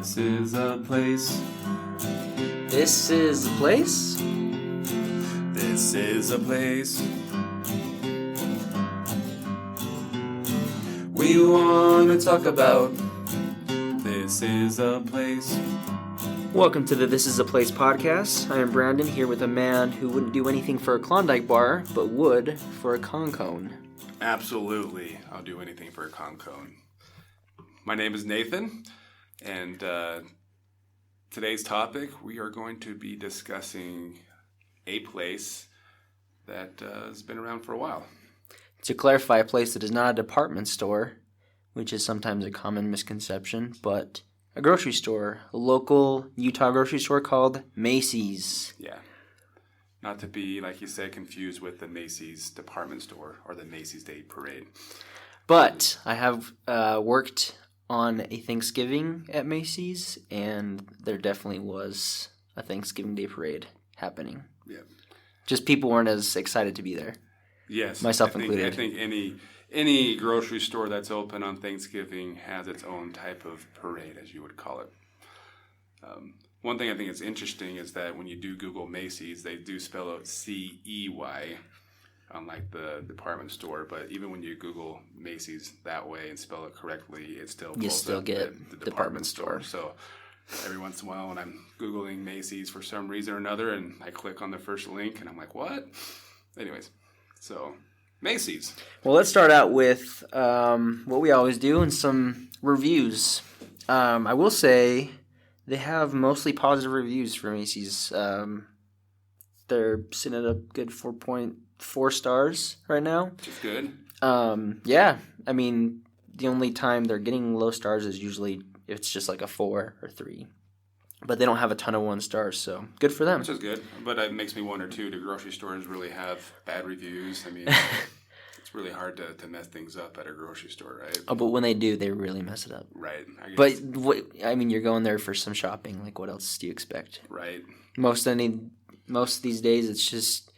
This is a place. This is a place? This is a place. We want to talk about. This is a place. Welcome to the This is a Place podcast. I am Brandon, here with a man who wouldn't do anything for a Klondike bar, but would for a KONG KONE. Absolutely. I'll do anything for a KONG KONE. My name is Nathan, and today's topic, we are going to be discussing a place that has been around for a while. To clarify, a place that is not a department store, which is sometimes a common misconception, but a grocery store, a local Utah grocery store called Macey's. Yeah. Not to be, like you said, confused with the Macy's department store or the Macy's Day Parade. But I have worked on a Thanksgiving at Macey's, and there definitely was a Thanksgiving Day Parade happening. Yeah. Just people weren't as excited to be there. Yes. Myself included. I think any grocery store that's open on Thanksgiving has its own type of parade, as you would call it. One thing I think is interesting is that when you do Google Macy's, they do spell out C-E-Y, unlike the department store. But even when you Google Macy's that way and spell it correctly, it still pulls up the department store. So every once in a while when I'm Googling Macy's for some reason or another, and I click on the first link, and I'm like, what? Anyways, so Macy's. Well, let's start out with what we always do and some reviews. I will say they have mostly positive reviews for Macy's. They're sitting at a good 4.4 stars right now. Which is good. Yeah. I mean, the only time they're getting low stars is usually if it's just like a 4 or 3. But they don't have a ton of 1 stars, so good for them. Which is good. But it makes me wonder, too, do grocery stores really have bad reviews? I mean, it's really hard to mess things up at a grocery store, right? Oh, but when they do, they really mess it up. Right. But, you're going there for some shopping. Like, what else do you expect? Right. Most of these days, it's just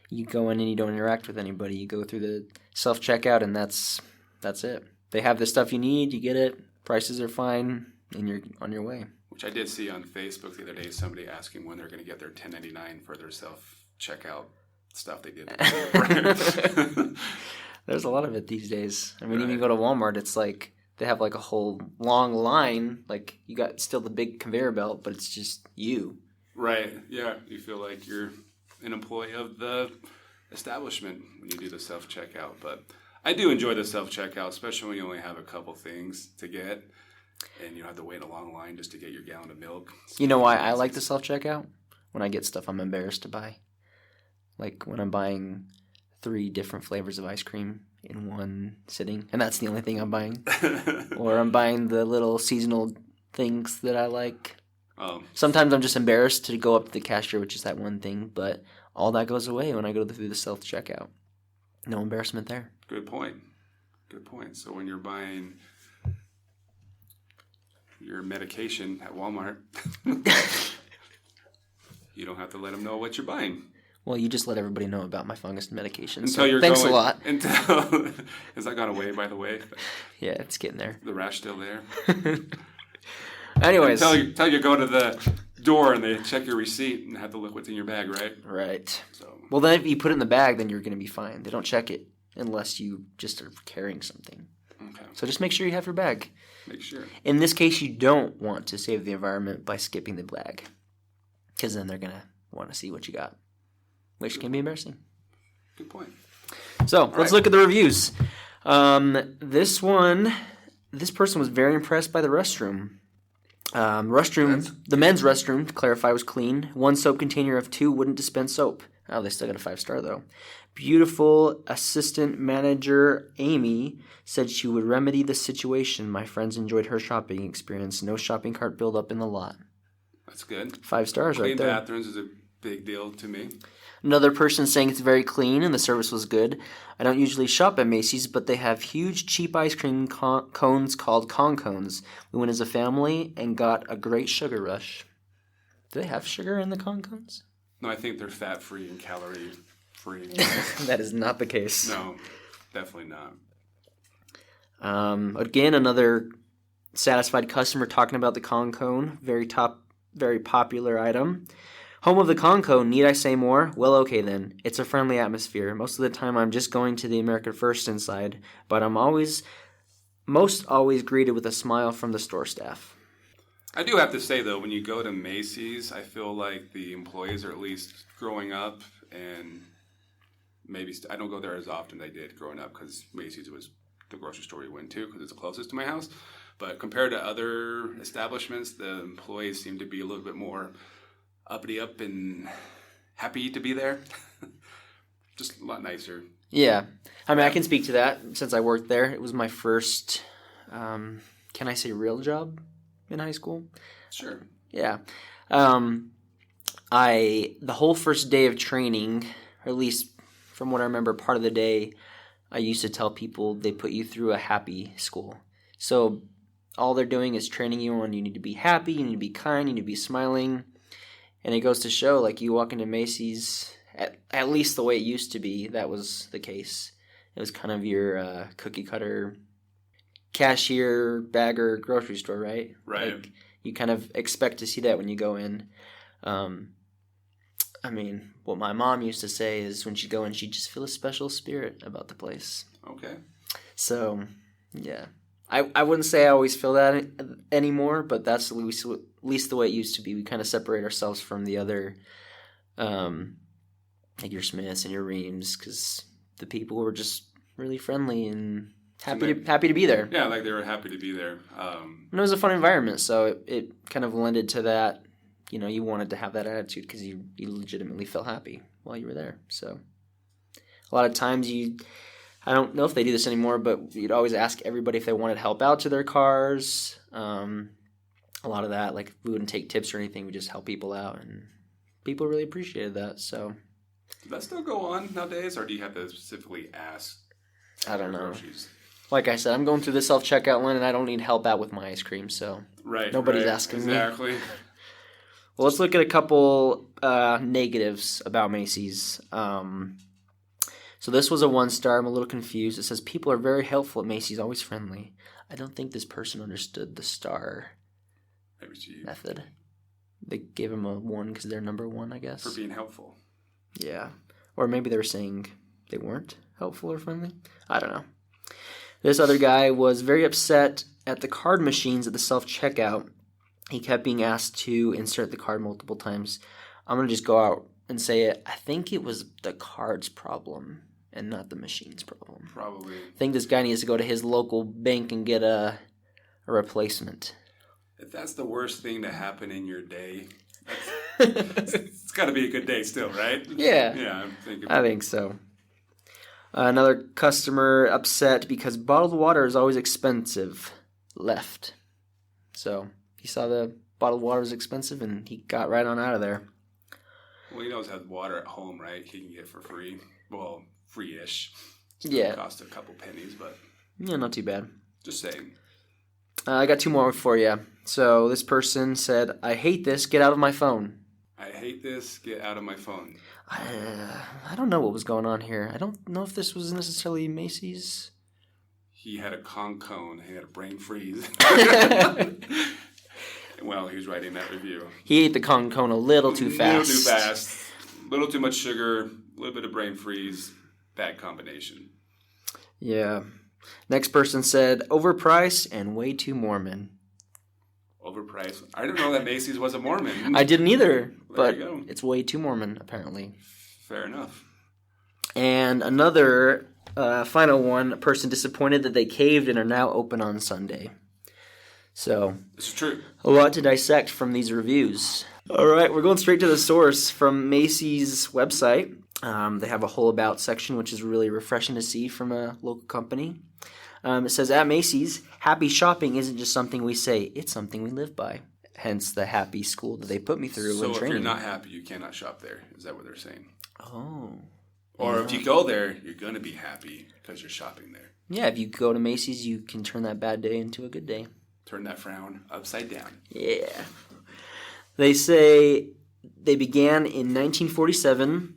you go in and you don't interact with anybody. You go through the self-checkout, and that's it. They have the stuff you need, you get it, prices are fine, and you're on your way. Which I did see on Facebook the other day, somebody asking when they're going to get their 1099 for their self-checkout stuff they did. There's a lot of it these days. I mean, right. Even you go to Walmart, it's like they have like a whole long line. Like you got still the big conveyor belt, but it's just you. Right. Yeah. You feel like you're an employee of the establishment when you do the self-checkout. But I do enjoy the self-checkout, especially when you only have a couple things to get. And you don't have to wait a long line just to get your gallon of milk. You know why I like the self-checkout? When I get stuff I'm embarrassed to buy. Like when I'm buying 3 different flavors of ice cream in one sitting. And that's the only thing I'm buying. Or I'm buying the little seasonal things that I like. Sometimes I'm just embarrassed to go up to the cashier with just that one thing. But all that goes away when I go through the self-checkout. No embarrassment there. Good point. So when you're buying your medication at Walmart, you don't have to let them know what you're buying. Well, you just let everybody know about my fungus medication. Thanks a lot. Has that gone away, by the way? Yeah, it's getting there. The rash still there? Anyways. Until you go to the door and they check your receipt and have to look what's in your bag, right? Right. So. Well, then if you put it in the bag, then you're going to be fine. They don't check it unless you just are carrying something. Okay. So just make sure you have your bag. Make sure. In this case, you don't want to save the environment by skipping the bag. Because then they're going to want to see what you got. Which can be embarrassing. Good point. So, let's look at the reviews. This person was very impressed by the restroom. The men's restroom, to clarify, was clean. 1 soap container of 2 wouldn't dispense soap. Oh, they still got a 5-star, though. Beautiful assistant manager Amy said she would remedy the situation. My friends enjoyed her shopping experience. No shopping cart buildup in the lot. That's good. 5 stars right there. Clean bathrooms is a big deal to me. Another person saying it's very clean and the service was good. I don't usually shop at Macy's, but they have huge, cheap ice cream cones called KONG KONES. We went as a family and got a great sugar rush. Do they have sugar in the KONG KONES? No, I think they're fat-free and calorie-free. That is not the case. No, definitely not. Again, another Satisfied customer talking about the Kong Cone. Very popular item. Home of the Kong Cone, need I say more? Well, okay then. It's a friendly atmosphere. Most of the time I'm just going to the American First inside, but I'm most always greeted with a smile from the store staff. I do have to say, though, when you go to Macy's, I feel like the employees are at least growing up, and maybe I don't go there as often as I did growing up because Macy's was the grocery store we went to because it's the closest to my house. But compared to other establishments, the employees seem to be a little bit more uppity up and happy to be there. Just a lot nicer. Yeah. I mean, I can speak to that since I worked there. It was my first, can I say real job in high school? Sure. Yeah. The whole first day of training, or at least from what I remember, part of the day, I used to tell people they put you through a happy school. So all they're doing is training you on you need to be happy, you need to be kind, you need to be smiling. And it goes to show, like, you walk into Macy's, at least the way it used to be, that was the case. It was kind of your cookie cutter cashier, bagger, grocery store, right? Right. Like, you kind of expect to see that when you go in. I mean, what my mom used to say is when she'd go in, she'd just feel a special spirit about the place. Okay. So, yeah. I wouldn't say I always feel that anymore, but that's at least the way it used to be. We kind of separate ourselves from the other, like your Smiths and your Reams, because the people were just really friendly and happy to be there. Yeah, like they were happy to be there. And it was a fun environment, so it kind of lended to that. You know, you wanted to have that attitude because you legitimately felt happy while you were there. So a lot of times I don't know if they do this anymore, but you'd always ask everybody if they wanted help out to their cars. A lot of that, like we wouldn't take tips or anything. We just help people out, and people really appreciated that. So, does that still go on nowadays, or do you have to specifically ask? I don't know. Groceries? Like I said, I'm going through the self-checkout line, and I don't need help out with my ice cream, so nobody's asking me. Exactly. Well, let's look at a couple negatives about Macy's. So this was a 1-star. I'm a little confused. It says, people are very helpful at Macy's, always friendly. I don't think this person understood the star method. They gave him a 1 because they're number 1, I guess. For being helpful. Yeah. Or maybe they were saying they weren't helpful or friendly. I don't know. This other guy was very upset at the card machines at the self-checkout. He kept being asked to insert the card multiple times. I'm going to just go out and say it. I think it was the card's problem and not the machine's problem. Probably. I think this guy needs to go to his local bank and get a replacement. If that's the worst thing to happen in your day, it's got to be a good day still, right? Yeah. Yeah, I think so. Another customer upset because bottled water is always expensive. Left. So he saw the bottled water was expensive and he got right on out of there. Well, he knows he has water at home, right? He can get for free. Well, free-ish. Yeah. Cost a couple pennies, but... Yeah, not too bad. Just saying. I got 2 more for you. So this person said, I hate this, get out of my phone. I hate this, get out of my phone. I don't know what was going on here. I don't know if this was necessarily Macy's. He had a KONG KONE. He had a brain freeze. Well, he was writing that review. He ate the KONG KONE a little too fast. A little too fast. A little too much sugar. A little bit of brain freeze. Bad combination. Yeah. Next person said, overpriced and way too Mormon. Overpriced. I didn't know that Macy's was a Mormon. I didn't either, but you go. It's way too Mormon, apparently. Fair enough. And another final one, a person disappointed that they caved and are now open on Sunday. So, this is true. A lot to dissect from these reviews. All right, we're going straight to the source from Macy's website. They have a whole about section, which is really refreshing to see from a local company. It says, at Macy's, happy shopping isn't just something we say, it's something we live by. Hence the happy school that they put me through so in training. So if you're not happy, you cannot shop there. Is that what they're saying? Oh. Or if you go there, you're going to be happy because you're shopping there. Yeah, if you go to Macy's, you can turn that bad day into a good day. Turn that frown upside down. Yeah. They say they began in 1947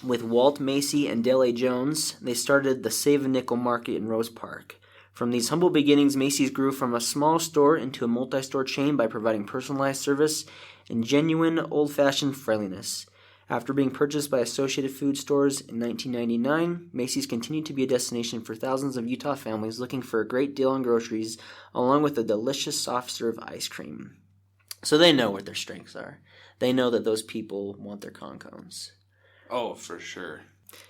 with Walt Macey and Dale A. Jones. They started the Save a Nickel Market in Rose Park. From these humble beginnings, Macey's grew from a small store into a multi-store chain by providing personalized service and genuine old-fashioned friendliness. After being purchased by Associated Food Stores in 1999, Macey's continued to be a destination for thousands of Utah families looking for a great deal on groceries, along with a delicious soft-serve ice cream. So they know what their strengths are. They know that those people want their KONG Kones. Oh, for sure.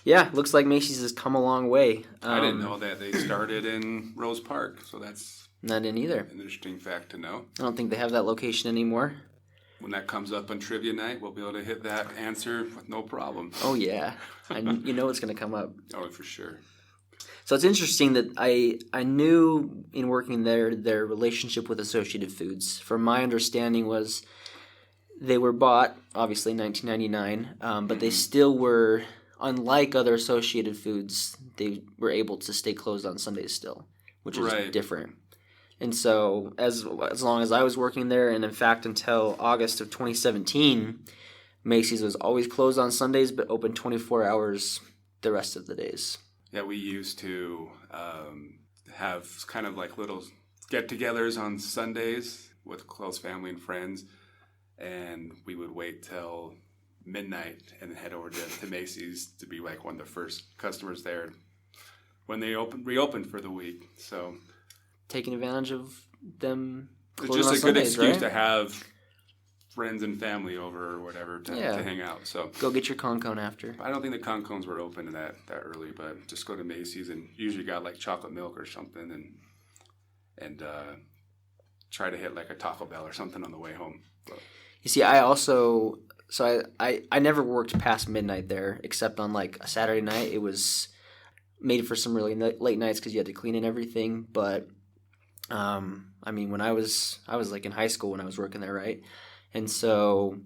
Yeah, looks like Macey's has come a long way. I didn't know that they started in Rose Park, so that's Not in either. an interesting fact to know. I don't think they have that location anymore. When that comes up on trivia night, we'll be able to hit that answer with no problem. Oh, yeah. You know it's going to come up. Oh, for sure. So it's interesting that I knew in working there their relationship with Associated Foods. From my understanding was they were bought, obviously, in 1999, but they still were, unlike other Associated Foods, they were able to stay closed on Sundays still, which is different. And so as long as I was working there, and in fact until August of 2017, Macey's was always closed on Sundays but open 24 hours the rest of the days. Yeah, we used to have kind of like little get-togethers on Sundays with close family and friends, and we would wait till midnight and then head over to Macey's to be like one of the first customers there when they reopened for the week. So taking advantage of them. It's just a Sundays, good excuse right? to have friends and family over or whatever to hang out. So go get your KONG Kone after. I don't think the KONG Kones were open that early, but just go to Macey's and usually got like chocolate milk or something and try to hit like a Taco Bell or something on the way home. But you see, I never worked past midnight there except on like a Saturday night. It was made for some really late nights because you had to clean and everything, but I mean, when I was like in high school when I was working there, right? And so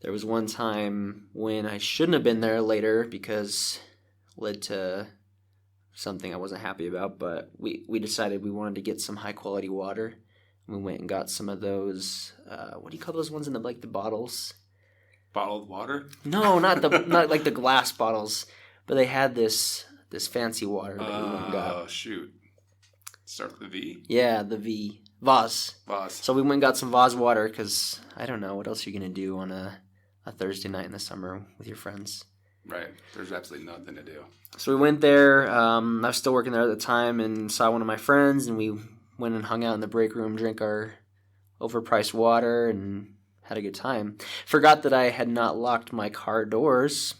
there was one time when I shouldn't have been there later because it led to something I wasn't happy about, but we decided we wanted to get some high quality water. We went and got some of those, what do you call those ones in the bottles? bottled water? No, not like the glass bottles, but they had this fancy water that we went and got. Oh, shoot. Start with the V? Yeah, the V. Vaz. So we went and got some Vaz water because, I don't know, what else are you going to do on a Thursday night in the summer with your friends? Right. There's absolutely nothing to do. So we went there. I was still working there at the time and saw one of my friends, and we went and hung out in the break room, drank our overpriced water, and had a good time. Forgot that I had not locked my car doors,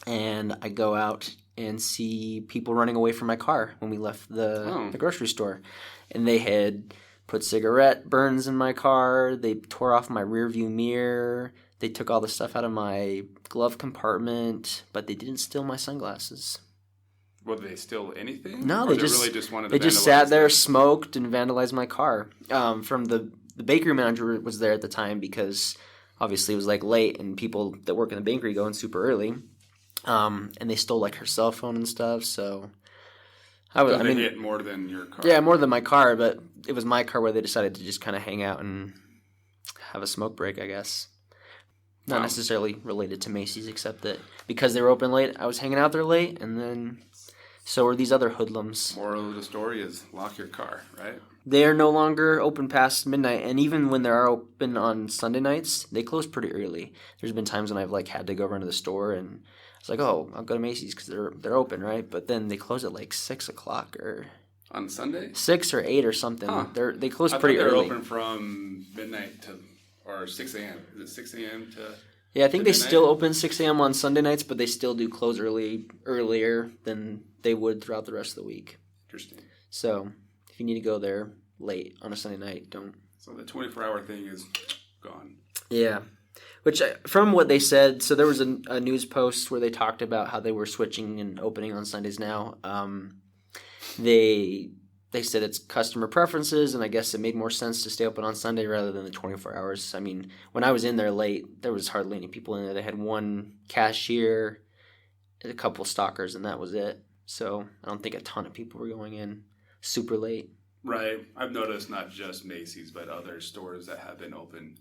and I go out and see people running away from my car when we left the grocery store. And they had put cigarette burns in my car. They tore off my rear view mirror. They took all the stuff out of my glove compartment, but they didn't steal my sunglasses. Well, did they steal anything? No, or they just really just wanted to they just sat there, smoked, and vandalized my car. From the bakery manager was there at the time because obviously it was like late and people that work in the bakery go in super early. And they stole like her cell phone and stuff. So I mean, hit more than your car. Yeah, more than my car, but it was my car where they decided to just kind of hang out and have a smoke break, I guess. Not necessarily related to Macey's, except that because they were open late, I was hanging out there late, and then so were these other hoodlums. Moral of the story is lock your car, right? They are no longer open past midnight, and even when they are open on Sunday nights, they close pretty early. There's been times when I've like had to go run to the store, and it's like, oh, I'll go to Macey's because they're open, right? But then they close at like 6 o'clock or on Sunday, 6 or 8 or something. Huh. They close I pretty thought early. They're open from midnight to or 6 a.m. Is it 6 a.m. to? Yeah, I think they still open 6 a.m. on Sunday nights, but they still do close earlier than they would throughout the rest of the week. Interesting. So if you need to go there late on a Sunday night, don't. So the 24-hour thing is gone. Yeah. Which, from what they said, so there was a news post where they talked about how they were switching and opening on Sundays now. They said it's customer preferences, and I guess it made more sense to stay open on Sunday rather than the 24 hours. I mean, when I was in there late, there was hardly any people in there. They had one cashier, a couple stockers, and that was it. So I don't think a ton of people were going in super late. Right. I've noticed not just Macey's, but other stores that have been open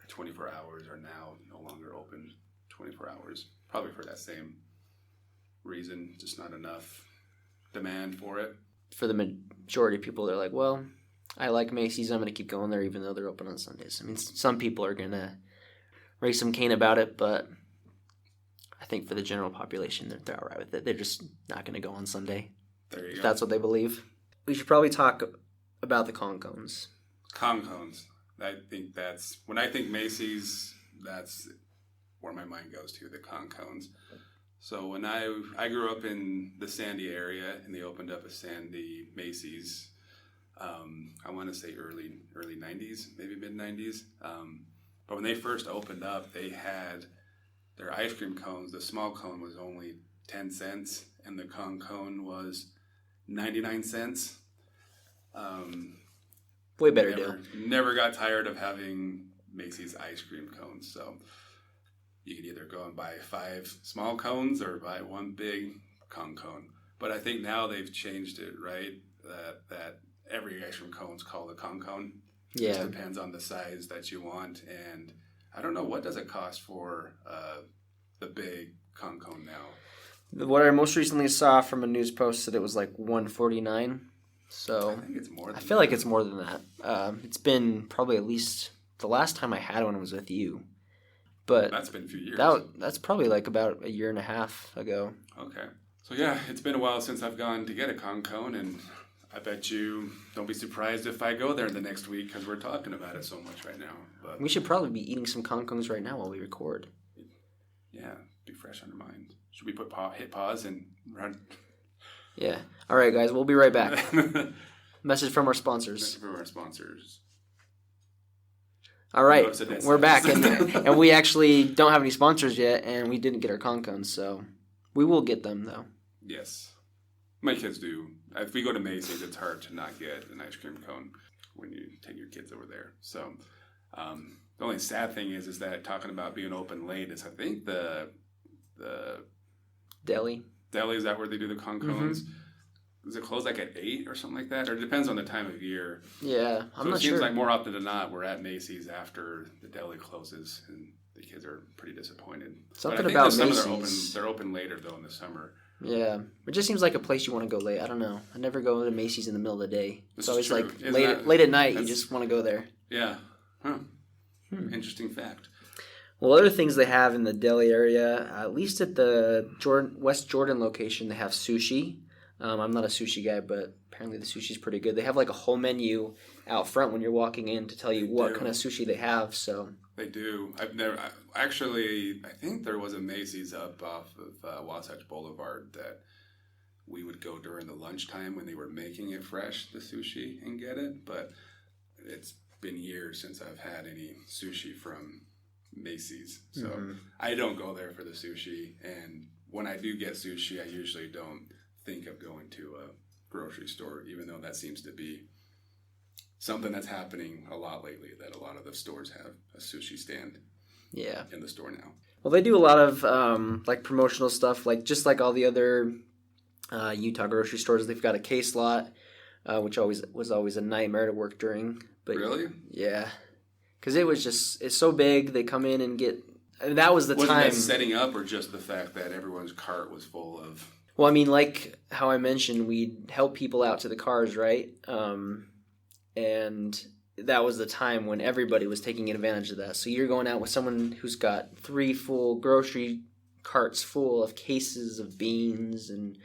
24 hours are now no longer open 24 hours. Probably for that same reason, just not enough demand for it. for the majority of people, they're like, well, I like Macey's. I'm going to keep going there even though they're open on Sundays. I mean, some people are going to raise some cane about it, but I think for the general population, they're all right with it. They're just not going to go on Sunday. There you go. That's what they believe. We should probably talk about the KONG KONES. KONG KONES. I think when I think Macey's, that's where my mind goes to, the KONG KONES. So when I grew up in the Sandy area, and they opened up a Sandy Macey's, I want to say early 90s, maybe mid 90s. But when they first opened up, they had their ice cream cones. The small cone was only 10 cents, and the KONG KONE was 99 cents. Way better deal. Never got tired of having Macey's ice cream cones. So you could either go and buy 5 small cones or buy one big KONG KONE. But I think now they've changed it, right? That every ice cream cone is called a KONG KONE. Yeah. It just depends on the size that you want. And I don't know, what does it cost for the big KONG KONE now? What I most recently saw from a news post said it was like $149. So I think it's more. I feel like it's more than that. It's been probably at least the last time I had one was with you, but that's been a few years. That's probably like about a year and a half ago. Okay, so yeah, it's been a while since I've gone to get a KONG KONE, and I bet you don't be surprised if I go there the next week because we're talking about it so much right now. But we should probably be eating some KONG KONES right now while we record. Yeah, be fresh on your mind. Should we hit pause and run? Yeah. All right, guys. We'll be right back. Message from our sponsors. All right. We're back. And we actually don't have any sponsors yet, and we didn't get our KONG KONES, so we will get them, though. Yes. My kids do. If we go to Macey's, it's hard to not get an ice cream cone when you take your kids over there. So the only sad thing is that talking about being open late is I think the Deli, is that where they do the KONG KONES? Mm-hmm. Does it close like at 8 or something like that? Or it depends on the time of year. Yeah, I'm not sure. It seems like more often than not, we're at Macey's after the deli closes, and the kids are pretty disappointed. Something about Macey's. They're open later, though, in the summer. Yeah, it just seems like a place you want to go late. I don't know. I never go to Macey's in the middle of the day. It's always like late at night, you just want to go there. Yeah. Huh. Interesting fact. Well, other things they have in the deli area, at least at the West Jordan location, they have sushi. I'm not a sushi guy, but apparently the sushi's pretty good. They have like a whole menu out front when you're walking in to tell you what kind of sushi they have. So they do. I think there was a Macey's up off of Wasatch Boulevard that we would go during the lunchtime when they were making it fresh, the sushi, and get it. But it's been years since I've had any sushi from Macey's. So I don't go there for the sushi. And when I do get sushi, I usually don't think of going to a grocery store, even though that seems to be something that's happening a lot lately, that a lot of the stores have a sushi stand in the store now. Well, they do a lot of like promotional stuff, like just like all the other Utah grocery stores. They've got a case lot, which was always a nightmare to work during. But really? Yeah. Because it's so big, they come in and get, and that was the time. Wasn't that setting up or just the fact that everyone's cart was full of... Well, I mean, like how I mentioned, we'd help people out to the cars, right? And that was the time when everybody was taking advantage of that. So you're going out with someone who's got 3 full grocery carts full of cases of beans and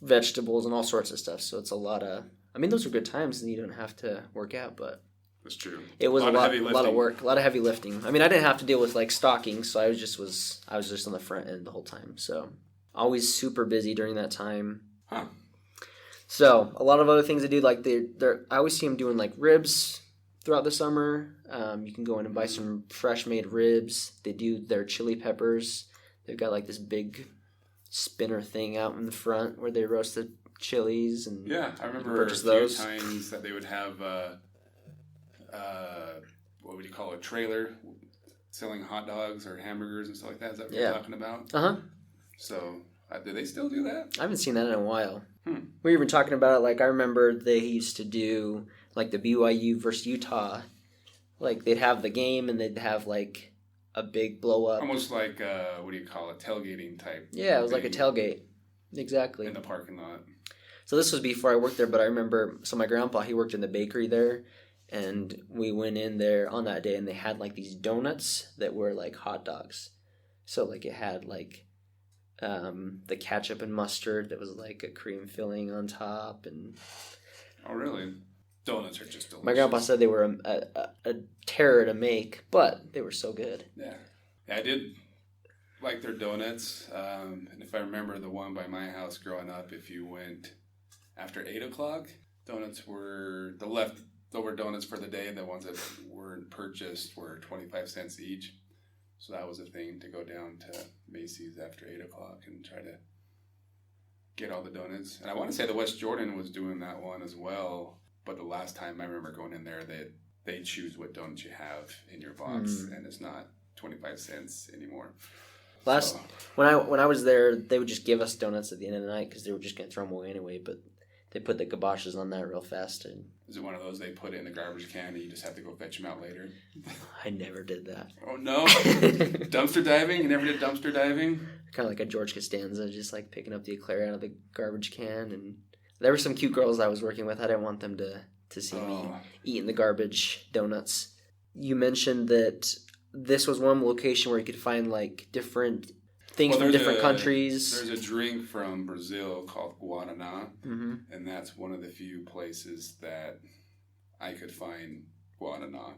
vegetables and all sorts of stuff. So it's a lot of... I mean, those are good times and you don't have to work out, but... That's true. It was a lot of work, a lot of heavy lifting. I mean, I didn't have to deal with like stocking, so I was just on the front end the whole time. So always super busy during that time. Huh. So a lot of other things they do, like I always see them doing like ribs throughout the summer. You can go in and buy some fresh made ribs. They do their chili peppers. They've got like this big spinner thing out in the front where they roast the chilies and I remember a few times that they would have. What would you call it? A trailer selling hot dogs or hamburgers and stuff like that. Is that what you're talking about? So, do they still do that? I haven't seen that in a while. We were even talking about it. Like, I remember they used to do like the BYU versus Utah. Like, they'd have the game and they'd have like a big blow up. Almost like what do you call it? Tailgating type. Yeah, it was like a tailgate. Exactly. In the parking lot. So this was before I worked there, but I remember, so my grandpa, he worked in the bakery there, and we went in there on that day, and they had like these donuts that were like hot dogs. So like it had like the ketchup and mustard that was like a cream filling on top, and Oh, really? Donuts are just delicious. my grandpa said they were a terror to make, but they were so good. Yeah, I did like their donuts. And if I remember the one by my house growing up, if you went after 8 o'clock, donuts were the leftover donuts for the day. The ones that weren't purchased were 25 cents each. So that was a thing, to go down to Macey's after 8 o'clock and try to get all the donuts. And I want to say the West Jordan was doing that one as well. But the last time I remember going in there, they choose what donuts you have in your box, and it's not 25 cents anymore. When I was there, they would just give us donuts at the end of the night because they were just going to throw them away anyway. But they put the kiboshes on that real fast. And is it one of those they put it in the garbage can and you just have to go fetch them out later? I never did that. Oh, no? Dumpster diving? You never did dumpster diving? Kind of like a George Costanza, just like picking up the eclair out of the garbage can. And there were some cute girls I was working with. I didn't want them to see me eating the garbage donuts. You mentioned that this was one location where you could find like different things from different countries. There's a drink from Brazil called Guaraná, and that's one of the few places that I could find Guaraná.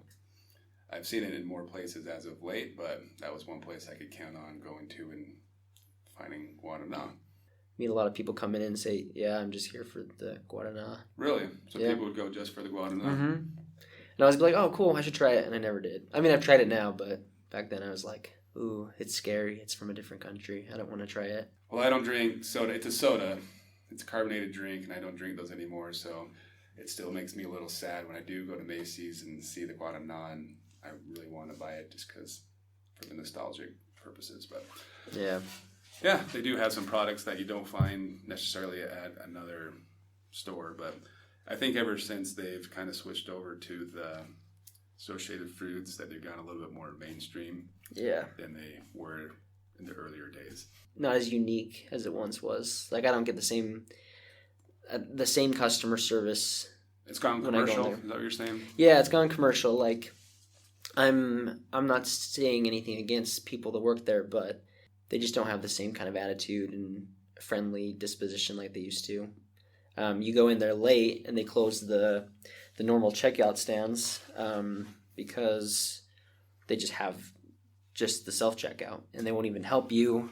I've seen it in more places as of late, but that was one place I could count on going to and finding Guaraná. Meet a lot of people come in and say, yeah, I'm just here for the Guaraná. Really? So people would go just for the Guaraná? And I was like, oh, cool, I should try it. And I never did. I mean, I've tried it now, but back then I was like, ooh, it's scary. It's from a different country. I don't want to try it. Well, I don't drink soda. It's a soda. It's a carbonated drink, and I don't drink those anymore. So it still makes me a little sad when I do go to Macey's and see the Guaraná, and I really want to buy it just because for the nostalgic purposes. But yeah, they do have some products that you don't find necessarily at another store. But I think ever since they've kind of switched over to the associated foods, that they've gone a little bit more mainstream than they were in the earlier days. Not as unique as it once was. Like, I don't get the same customer service. It's gone commercial. Is that what you're saying? Yeah, it's gone commercial. Like, I'm not saying anything against people that work there, but they just don't have the same kind of attitude and friendly disposition like they used to. You go in there late and they close the normal checkout stands because they just have just the self-checkout, and they won't even help you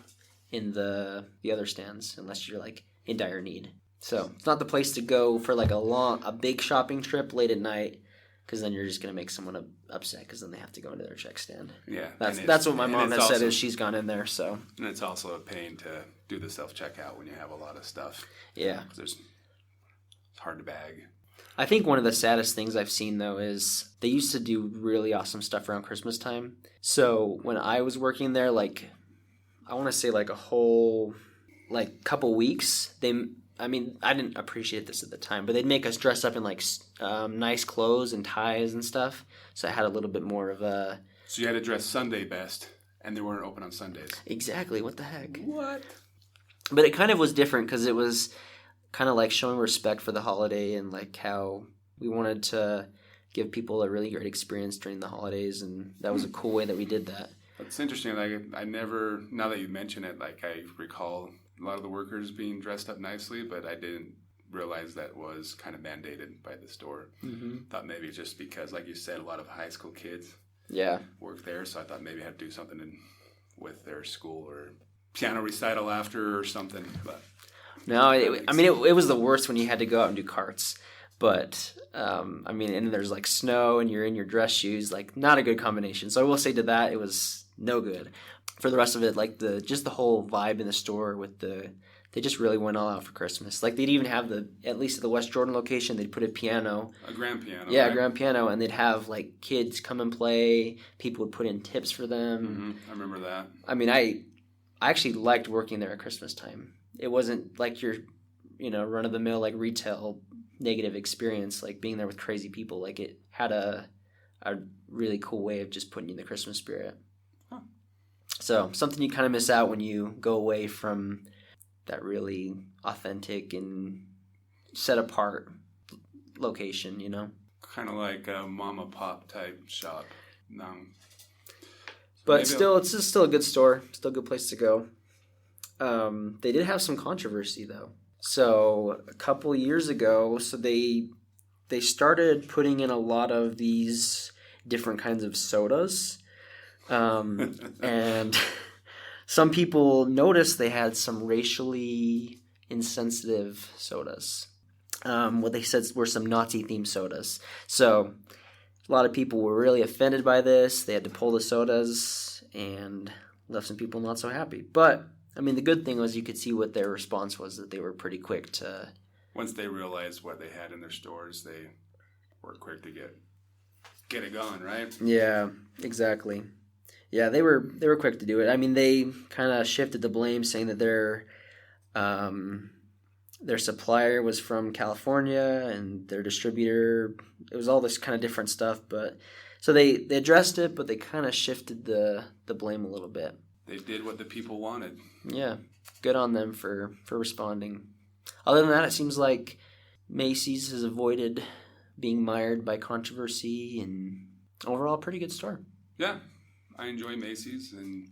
in the other stands unless you're like in dire need. So it's not the place to go for like a big shopping trip late at night, because then you're just going to make someone upset because then they have to go into their check stand. Yeah. That's what my mom has said, is she's gone in there. So. And it's also a pain to do the self-checkout when you have a lot of stuff. Yeah. It's hard to bag. I think one of the saddest things I've seen, though, is they used to do really awesome stuff around Christmas time. So when I was working there, like, I want to say like a whole like couple weeks, I didn't appreciate this at the time, but they'd make us dress up in like nice clothes and ties and stuff. So I had a little bit more of a... So you had to dress Sunday best, and they weren't open on Sundays. Exactly. What the heck? What? But it kind of was different because it was kind of like showing respect for the holiday, and like how we wanted to give people a really great experience during the holidays, and that was a cool way that we did that. It's interesting. Like, I never, now that you mention it, like, I recall a lot of the workers being dressed up nicely, but I didn't realize that was kind of mandated by the store. Thought maybe just because, like you said, a lot of high school kids work there, so I thought maybe I had to do something with their school or piano recital after or something. But no, it was the worst when you had to go out and do carts. But, and there's like snow and you're in your dress shoes, like not a good combination. So I will say to that, it was no good. For the rest of it, like the whole vibe in the store they just really went all out for Christmas. Like they'd even have at least at the West Jordan location, they'd put a piano. A grand piano. Yeah, right? A grand piano. And they'd have like kids come and play. People would put in tips for them. I remember that. I actually liked working there at Christmas time. It wasn't like your, run-of-the-mill like retail negative experience, like being there with crazy people. Like it had a really cool way of just putting you in the Christmas spirit. Huh. So something you kind of miss out when you go away from that really authentic and set apart location, Kind of like a mama pop type shop. No. But still, it's still a good store. Still a good place to go. They did have some controversy, though. So a couple years ago, they started putting in a lot of these different kinds of sodas. And some people noticed they had some racially insensitive sodas. What they said were some Nazi-themed sodas. So a lot of people were really offended by this. They had to pull the sodas and left some people not so happy. But, I mean, the good thing was you could see what their response was, that they were pretty quick to... Once they realized what they had in their stores, they were quick to get it going, right? Yeah, exactly. Yeah, they were quick to do it. I mean, they kind of shifted the blame, saying that their supplier was from California and their distributor. It was all this kind of different stuff, but so they addressed it, but they kind of shifted the blame a little bit. They did what the people wanted. Yeah, good on them for responding. Other than that, it seems like Macey's has avoided being mired by controversy, and overall, pretty good store. Yeah, I enjoy Macey's, and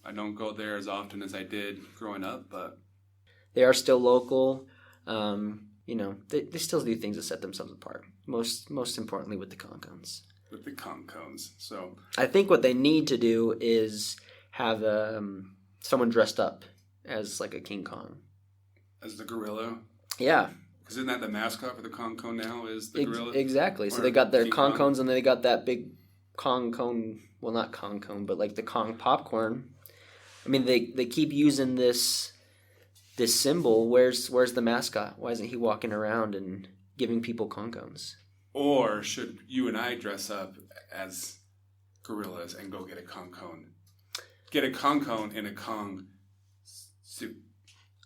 I don't go there as often as I did growing up, but they are still local. They still do things that set themselves apart. Most importantly, with the KONG KONES. With the KONG KONES. So I think what they need to do is have someone dressed up as like a King Kong. As the gorilla? Yeah. Because isn't that the mascot for the KONG KONE now, is the gorilla? Exactly. So they got their KONG KONES, and then they got that big KONG KONE, well, not KONG KONE, but like the Kong popcorn. I mean, they keep using this symbol. Where's the mascot? Why isn't he walking around and giving people KONG KONES? Or should you and I dress up as gorillas and go get a KONG KONE? Get a KONG KONE in a Kong suit.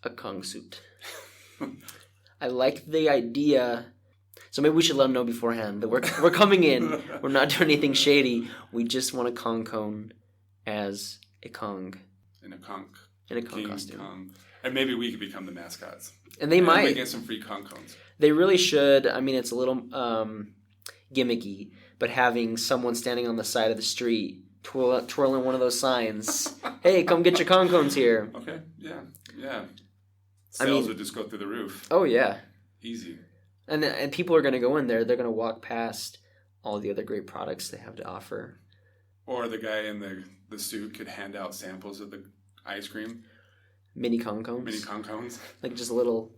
A Kong suit. I like the idea. So maybe we should let them know beforehand that we're coming in. We're not doing anything shady. We just want a KONG KONE as a Kong. In a Kong King costume. Kong. And maybe we could become the mascots. And they might. We get some free KONG KONES. They really should. I mean, it's a little gimmicky, but having someone standing on the side of the street twirling one of those signs, hey, come get your KONG KONES here. Okay, yeah. Sales would just go through the roof. Oh, yeah. Easy. And people are going to go in there. They're going to walk past all the other great products they have to offer. Or the guy in the suit could hand out samples of the ice cream. Mini KONG KONES. Mini KONG KONES. Like just a little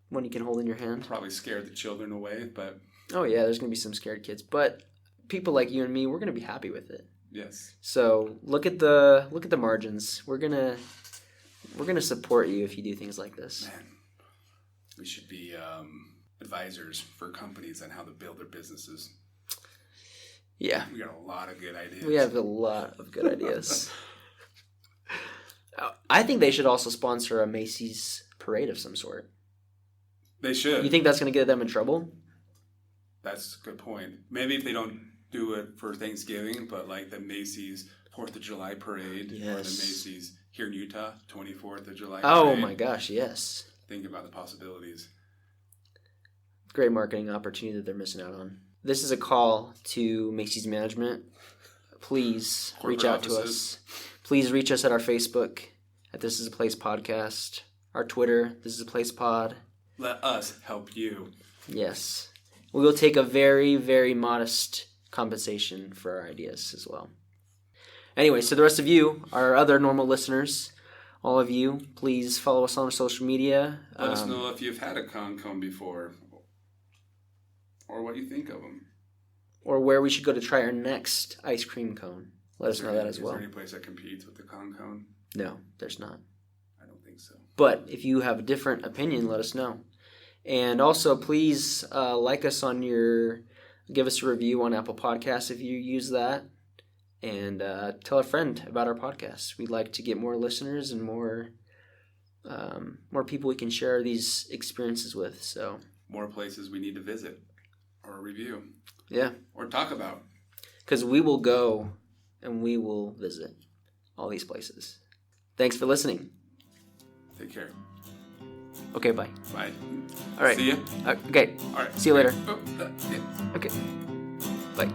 one you can hold in your hand. Probably scared the children away, but... Oh, yeah, there's going to be some scared kids. But people like you and me, we're going to be happy with it. Yes. So look at the margins. We're gonna support you if you do things like this. Man, we should be advisors for companies on how to build their businesses. Yeah. We got a lot of good ideas. We have a lot of good ideas. I think they should also sponsor a Macey's parade of some sort. They should. You think that's going to get them in trouble? That's a good point. Maybe if they don't do it for Thanksgiving, but like the Macey's 4th of July parade. Yes. Or the Macey's here in Utah, 24th of July Oh parade. my gosh, yes. Think about the possibilities. Great marketing opportunity that they're missing out on. This is a call to Macey's management. Please reach out to us. Please reach us at our Facebook at This Is a Place Podcast. Our Twitter, This Is a Place Pod. Let us help you. Yes. We will take a very, very modest compensation for our ideas as well. Anyway, so the rest of you, our other normal listeners, all of you, please follow us on social media. Let us know if you've had a KONG KONE before or what you think of them. Or where we should go to try our next ice cream cone. Let us know that as well. Is there any place that competes with the KONG KONE? No, there's not. I don't think so. But if you have a different opinion, let us know. And also, please like us give us a review on Apple Podcasts if you use that. And tell a friend about our podcast. We'd like to get more listeners and more people we can share these experiences with. So more places we need to visit or review. Yeah. Or talk about. Because we will go and we will visit all these places. Thanks for listening. Take care. Okay, bye. Bye. All right. See ya. Okay. All right. See you later. Oh, yeah. Okay. Bye.